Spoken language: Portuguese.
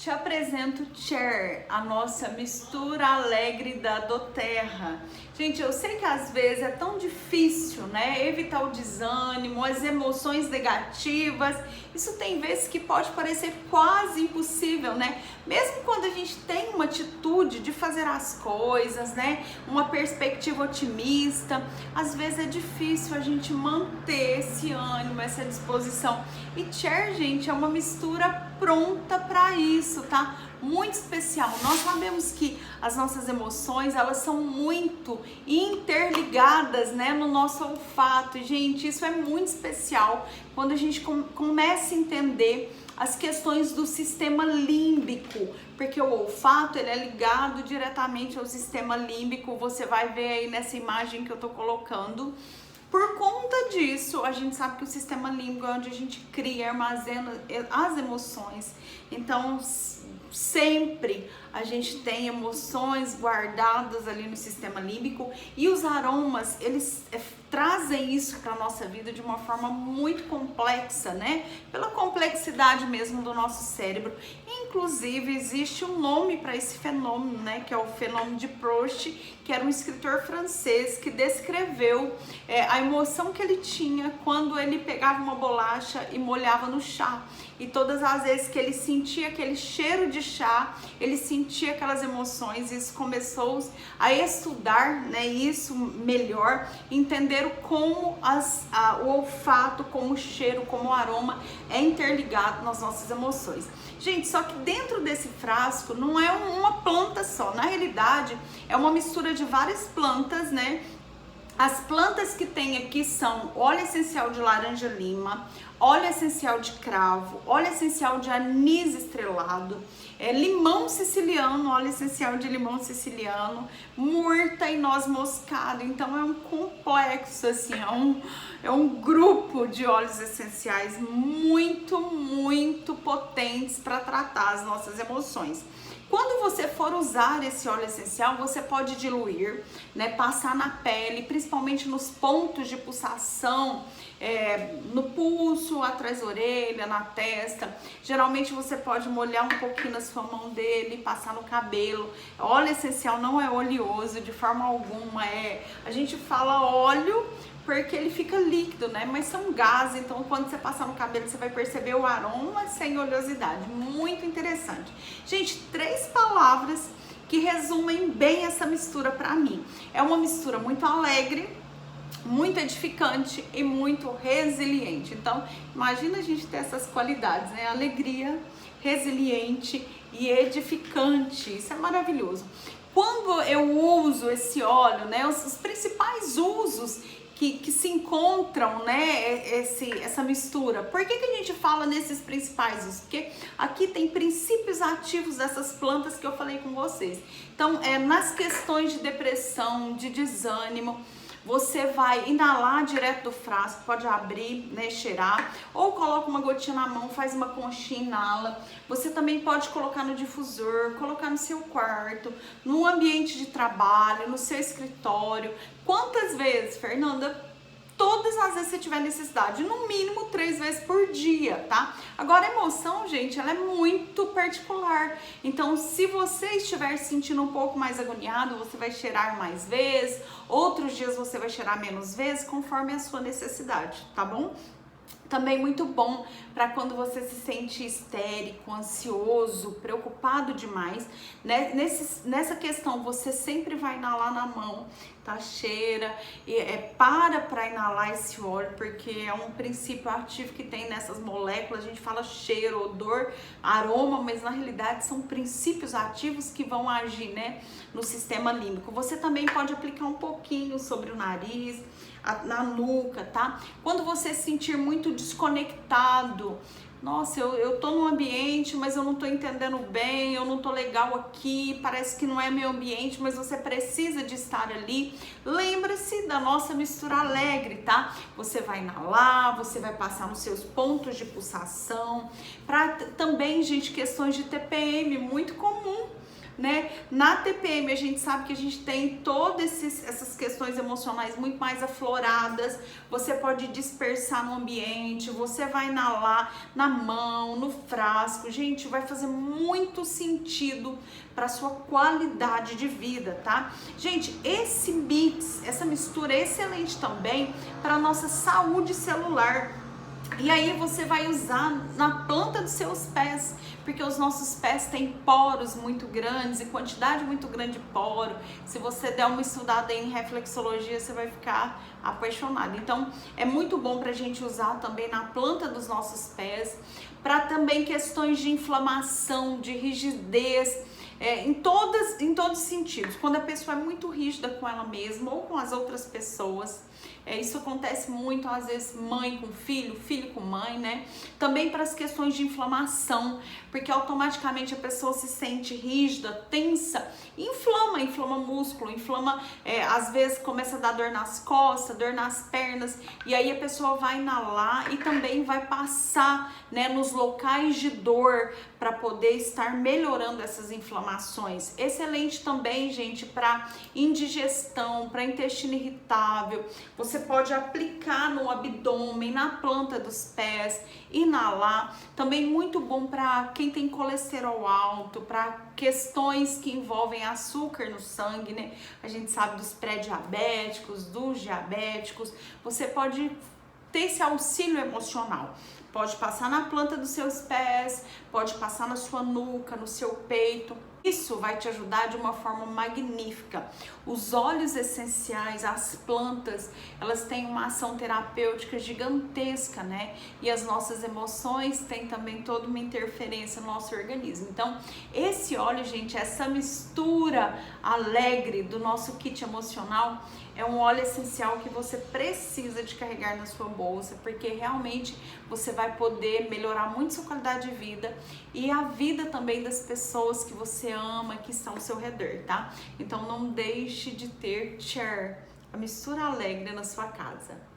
te apresento Cher, a nossa mistura alegre da doTERRA. Gente, eu sei que às vezes é tão difícil, né, evitar o desânimo, as emoções negativas. Isso tem vezes que pode parecer quase impossível, né? Mesmo quando a gente tem uma atitude de fazer as coisas, né, uma perspectiva otimista, às vezes é difícil a gente manter esse ânimo, essa disposição. E Cher, gente, é uma mistura pronta para isso, tá? Muito especial. Nós sabemos que as nossas emoções, elas são muito interligadas, né, no nosso olfato. E, gente, isso é muito especial quando a gente começa a entender as questões do sistema límbico, porque o olfato ele é ligado diretamente ao sistema límbico. Você vai ver aí nessa imagem que eu tô colocando. Por conta disso, a gente sabe que o sistema límbico é onde a gente cria, armazena as emoções. Então, sempre a gente tem emoções guardadas ali no sistema límbico, e os aromas, eles trazem isso para a nossa vida de uma forma muito complexa, né? Pela complexidade mesmo do nosso cérebro. Inclusive, existe um nome para esse fenômeno, né? Que é o fenômeno de Proust, que era um escritor francês que descreveu a emoção que ele tinha quando ele pegava uma bolacha e molhava no chá. E todas as vezes que ele sentia aquele cheiro de chá, ele sentia aquelas emoções. E isso começou a estudar, né, isso melhor, entender como o olfato, como o cheiro, como o aroma é interligado nas nossas emoções. Gente, só que dentro desse frasco não é uma planta só. Na realidade, é uma mistura de várias plantas, né? As plantas que tem aqui são óleo essencial de laranja-lima, óleo essencial de cravo, óleo essencial de anis estrelado, limão siciliano, óleo essencial de limão siciliano, murta e noz moscada. Então é um complexo, assim, é um grupo de óleos essenciais muito potentes para tratar as nossas emoções. Quando você for usar esse óleo essencial, você pode diluir, né, passar na pele, principalmente nos pontos de pulsação, no pulso, atrás da orelha, na testa. Geralmente você pode molhar um pouquinho na sua mão dele, passar no cabelo. Óleo essencial não é oleoso de forma alguma, a gente fala óleo porque ele fica líquido, né? Mas são gases, então quando você passar no cabelo você vai perceber o aroma sem oleosidade. Muito interessante. Gente, 3 palavras que resumem bem essa mistura para mim. É uma mistura muito alegre, muito edificante e muito resiliente. Então, imagina a gente ter essas qualidades, né? Alegria, resiliente e edificante. Isso é maravilhoso. Quando eu uso esse óleo, né? Os principais usos que se encontram, né, essa mistura. Por que a gente fala nesses principais usos? Porque aqui tem princípios ativos dessas plantas que eu falei com vocês. Então, nas questões de depressão, de desânimo, você vai inalar direto do frasco, pode abrir, né, cheirar, ou coloca uma gotinha na mão, faz uma conchinha, inala. Você também pode colocar no difusor, colocar no seu quarto, no ambiente de trabalho, no seu escritório. Quantas vezes, Fernanda? Todas as vezes que você tiver necessidade, no mínimo 3 vezes por dia, tá? Agora, a emoção, gente, ela é muito particular. Então, se você estiver se sentindo um pouco mais agoniado, você vai cheirar mais vezes, outros dias você vai cheirar menos vezes, conforme a sua necessidade, tá bom? Também muito bom para quando você se sente histérico, ansioso, preocupado demais, né? Nessa questão, você sempre vai inalar na mão, tá? Cheira, e para inalar esse óleo, porque é um princípio ativo que tem nessas moléculas. A gente fala cheiro, odor, aroma, mas na realidade são princípios ativos que vão agir, né, no sistema límbico. Você também pode aplicar um pouquinho sobre o nariz, na nuca, tá? Quando você se sentir muito desconectado, nossa, eu tô num ambiente, mas eu não tô entendendo bem, eu não tô legal aqui, parece que não é meu ambiente, mas você precisa de estar ali. Lembra-se da nossa mistura alegre, tá? Você vai inalar, você vai passar nos seus pontos de pulsação. Também, gente, questões de TPM, muito comum. né? Na TPM a gente sabe que a gente tem todas essas questões emocionais muito mais afloradas. Você pode dispersar no ambiente, você vai inalar na mão, no frasco. Gente, vai fazer muito sentido para sua qualidade de vida, tá? Gente, esse mix, essa mistura é excelente também para nossa saúde celular. E aí você vai usar na planta dos seus pés, porque os nossos pés têm poros muito grandes e quantidade muito grande de poro. Se você der uma estudada em reflexologia, você vai ficar apaixonado. Então, é muito bom pra gente usar também na planta dos nossos pés, para também questões de inflamação, de rigidez, em todos os sentidos. Quando a pessoa é muito rígida com ela mesma ou com as outras pessoas, isso acontece muito, às vezes, mãe com filho, filho com mãe, né? Também para as questões de inflamação, porque automaticamente a pessoa se sente rígida, tensa, inflama músculo, às vezes começa a dar dor nas costas, dor nas pernas, e aí a pessoa vai inalar e também vai passar, né, nos locais de dor para poder estar melhorando essas inflamações. Excelente também, gente, para indigestão, para intestino irritável. Você pode aplicar no abdômen, na planta dos pés, inalar. Também muito bom para quem tem colesterol alto, para questões que envolvem açúcar no sangue, né? A gente sabe dos pré-diabéticos, dos diabéticos. Você pode ter esse auxílio emocional. Pode passar na planta dos seus pés, pode passar na sua nuca, no seu peito. Isso vai te ajudar de uma forma magnífica. Os óleos essenciais, as plantas, elas têm uma ação terapêutica gigantesca, né? E as nossas emoções têm também toda uma interferência no nosso organismo. Então, esse óleo, gente, essa mistura alegre do nosso kit emocional, é um óleo essencial que você precisa de carregar na sua bolsa, porque realmente você vai poder melhorar muito sua qualidade de vida e a vida também das pessoas que você ama, que estão ao seu redor, tá? Então não deixe de ter Share, a mistura alegre na sua casa.